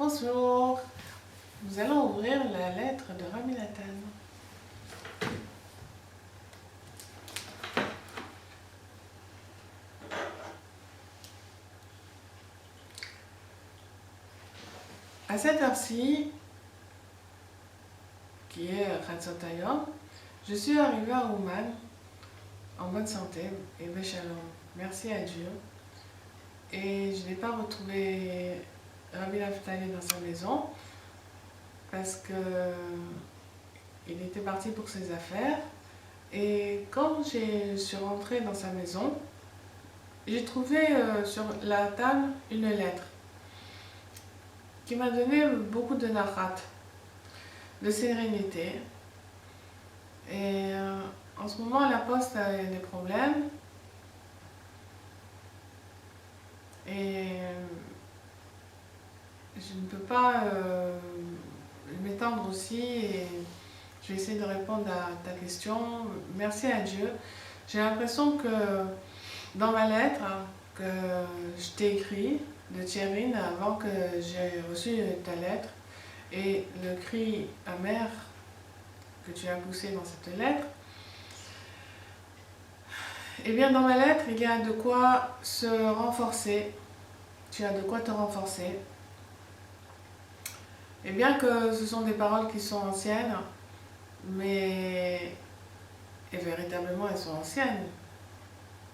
Bonjour, nous allons ouvrir la lettre de Rabbi Nathan. À cette heure-ci, qui est Chatzot Hayom, je suis arrivée à Ouman en bonne santé et Béchalom. Merci à Dieu. Et je n'ai pas retrouvé Rabbi Naftali dans sa maison parce que il était parti pour ses affaires. Et quand je suis rentrée dans sa maison, j'ai trouvé sur la table une lettre qui m'a donné beaucoup de nachat, de sérénité. Et en ce moment, la poste a des problèmes. Et je ne peux pas m'étendre aussi. Et je vais essayer de répondre à ta question. Merci à Dieu. J'ai l'impression que dans ma lettre que je t'ai écrit de Thierry avant que j'ai reçu ta lettre et le cri amer que tu as poussé dans cette lettre, eh bien dans ma lettre il y a de quoi se renforcer. Tu as de quoi te renforcer. Et bien que ce sont des paroles qui sont anciennes, mais et véritablement elles sont anciennes.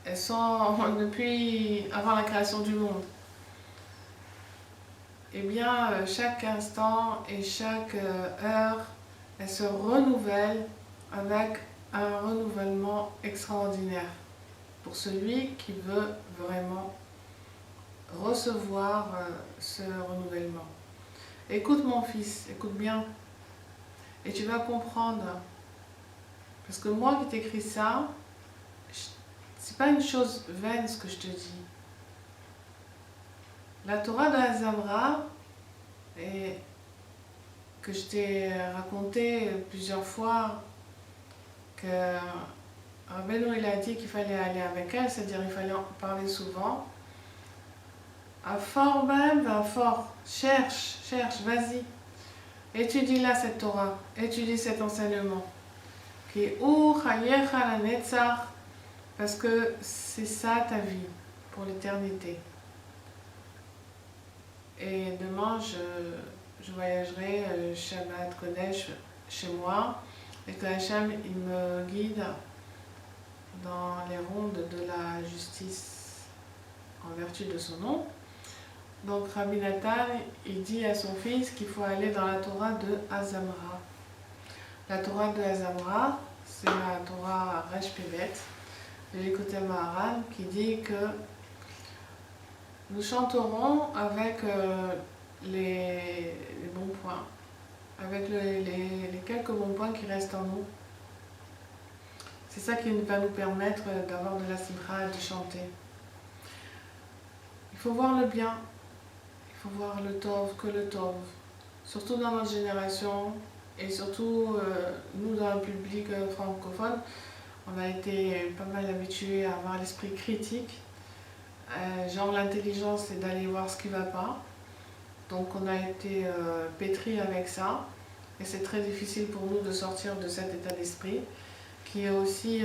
Elles sont depuis avant la création du monde. Eh bien, chaque instant et chaque heure, elles se renouvellent avec un renouvellement extraordinaire pour celui qui veut vraiment recevoir ce renouvellement. Écoute mon fils, écoute bien, et tu vas comprendre. Parce que moi qui t'écris ça, c'est pas une chose vaine ce que je te dis. La Torah de Hazamra, et que je t'ai raconté plusieurs fois, que Rabbeinu il a dit qu'il fallait aller avec elle, c'est-à-dire il fallait en parler souvent. À fort même, à fort, cherche, vas-y. Étudie là cette Torah, étudie cet enseignement. Qui est Ur Chayecha la Netzach, parce que c'est ça ta vie pour l'éternité. Et demain, je voyagerai Shabbat Kodesh chez moi et que Hachem il me guide dans les rondes de la justice en vertu de son nom. Donc Rabbi Nathan il dit à son fils qu'il faut aller dans la Torah de Hazamra. La Torah de Hazamra, c'est la Torah Resh Pevet, de l'Écoute Maharan, qui dit que nous chanterons avec les bons points, avec les quelques bons points qui restent en nous. C'est ça qui va nous permettre d'avoir de la simcha et de chanter. Il faut voir le bien, il faut voir le tov, que le tov. Surtout dans notre génération et surtout nous dans le public francophone, on a été pas mal habitués à avoir l'esprit critique. Genre l'intelligence c'est d'aller voir ce qui ne va pas, donc on a été pétri avec ça et c'est très difficile pour nous de sortir de cet état d'esprit qui est aussi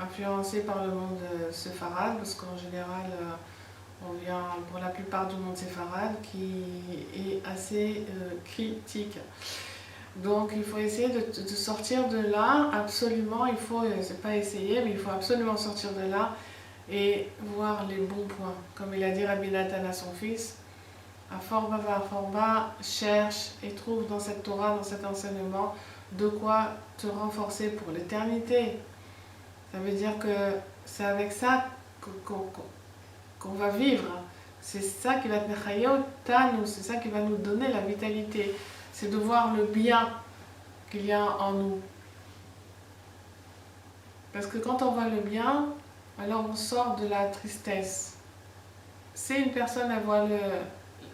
influencé par le monde séfarade, parce qu'en général on vient pour la plupart du monde séfarade qui est assez critique. Donc il faut essayer de sortir de là, absolument, il faut, c'est pas essayer, mais il faut absolument sortir de là et voir les bons points. Comme il a dit Rabbi Nathan à son fils, à fort bas, cherche et trouve dans cette Torah, dans cet enseignement, de quoi te renforcer pour l'éternité. Ça veut dire que c'est avec ça qu'on va vivre. C'est ça qui va te mechayot tanu, c'est ça qui va nous donner la vitalité. C'est de voir le bien qu'il y a en nous. Parce que quand on voit le bien, alors on sort de la tristesse. Si une personne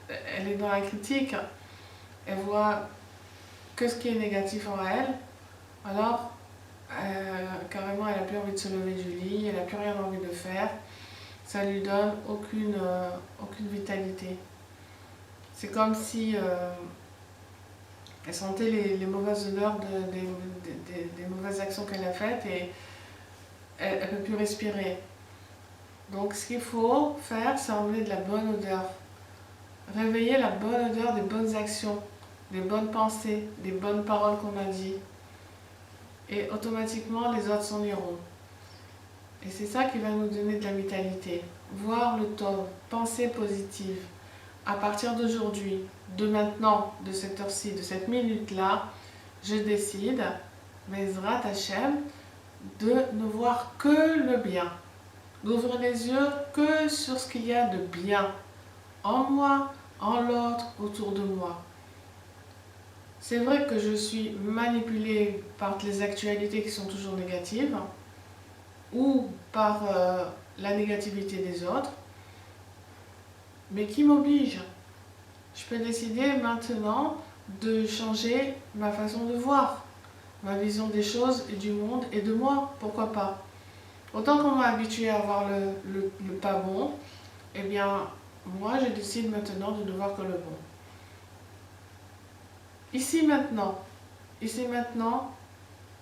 elle est dans la critique, elle voit que ce qui est négatif en elle, alors carrément elle n'a plus envie de se lever du lit, elle n'a plus rien envie de faire, ça lui donne aucune vitalité. c'est comme si elle sentait les mauvaises odeurs des mauvaises actions qu'elle a faites et elle ne peut plus respirer. Donc ce qu'il faut faire, c'est enlever de la bonne odeur. Réveiller la bonne odeur des bonnes actions, des bonnes pensées, des bonnes paroles qu'on a dit. Et automatiquement, les autres s'en iront. Et c'est ça qui va nous donner de la vitalité. Voir le tov, penser positive. À partir d'aujourd'hui, de maintenant, de cette heure-ci, de cette minute-là, je décide, Bezrat Hashem, de ne voir que le bien. D'ouvrir les yeux que sur ce qu'il y a de bien en moi, en l'autre, autour de moi. C'est vrai que je suis manipulée par les actualités qui sont toujours négatives ou par la négativité des autres, mais qui m'oblige. Je peux décider maintenant de changer ma façon de voir, ma vision des choses et du monde et de moi, pourquoi pas. Autant qu'on m'a habitué à voir le pas bon, eh bien, moi je décide maintenant de ne voir que le bon. Ici maintenant,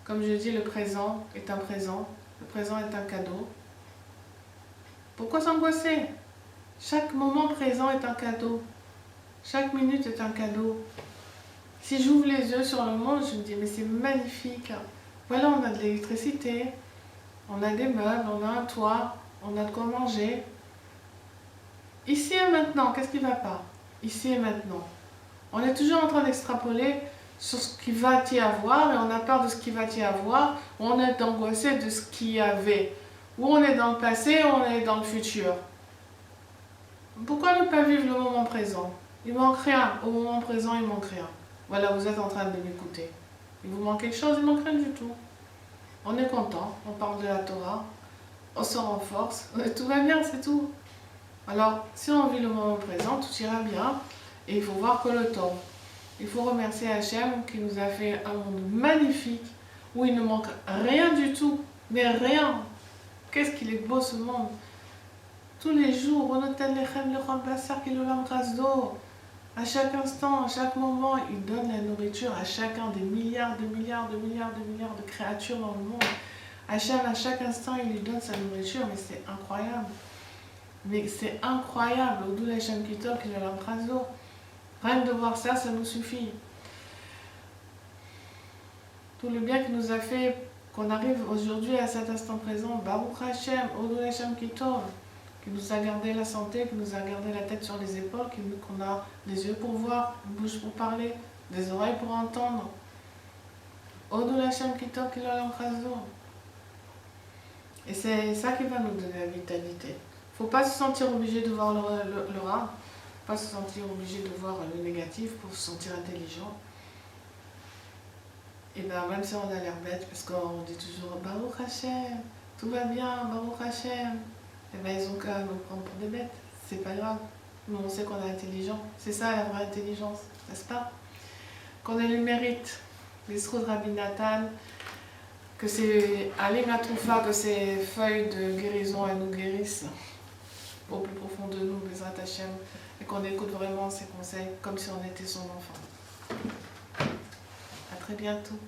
comme je dis, le présent est un présent, le présent est un cadeau. Pourquoi s'angoisser? Chaque moment présent est un cadeau. Chaque minute est un cadeau. Si j'ouvre les yeux sur le monde, je me dis, mais c'est magnifique. Voilà, on a de l'électricité, on a des meubles, on a un toit, on a de quoi manger. Ici et maintenant, qu'est-ce qui ne va pas? Ici et maintenant. On est toujours en train d'extrapoler sur ce qu'il va y avoir et on a peur de ce qu'il va y avoir, ou on est angoissé de ce qu'il y avait, ou on est dans le passé, ou on est dans le futur. Pourquoi ne pas vivre le moment présent? Il manque rien. Au moment présent, il manque rien. Voilà, vous êtes en train de m'écouter. Il vous manque quelque chose, il ne manque rien du tout. On est content, on parle de la Torah, on se renforce, tout va bien, c'est tout. Alors, si on vit le moment présent, tout ira bien. Et il faut voir que le temps. Il faut remercier Hachem qui nous a fait un monde magnifique, où il ne manque rien du tout, mais rien. Qu'est-ce qu'il est beau ce monde. Tous les jours, on note lechem le remplaçar qui l'olam grâce d'eau. À chaque instant, à chaque moment, il donne la nourriture à chacun des milliards de créatures dans le monde. À chaque instant, il lui donne sa nourriture, mais c'est incroyable. Mais c'est incroyable. Au doux Hachem qui top, qui l'olam grâce d'eau. Rien que de voir ça, ça nous suffit. Tout le bien qu'il nous a fait, qu'on arrive aujourd'hui à cet instant présent, Baruch Hashem, Odo Hashem Kitov, qui nous a gardé la santé, qui nous a gardé la tête sur les épaules, qu'on a des yeux pour voir, une bouche pour parler, des oreilles pour entendre. Odo Hashem Kitov, qui l'a l'embraso. Et c'est ça qui va nous donner la vitalité. Il ne faut pas se sentir obligé de voir le rare. Pas se sentir obligé de voir le négatif pour se sentir intelligent. Et bien même si on a l'air bête, parce qu'on dit toujours Baruch Hashem, tout va bien, Baruch Hashem, et bien ils ont qu'à nous prendre pour des bêtes, c'est pas grave. Nous on sait qu'on est intelligent, c'est ça la vraie intelligence, n'est-ce pas? Qu'on ait le mérite, les de Rabbi Nathan, que c'est Alim Atroufa, que ces feuilles de guérison elles nous guérissent au plus profond de nous, Bezrat Hashem, et qu'on écoute vraiment ses conseils comme si on était son enfant. À très bientôt.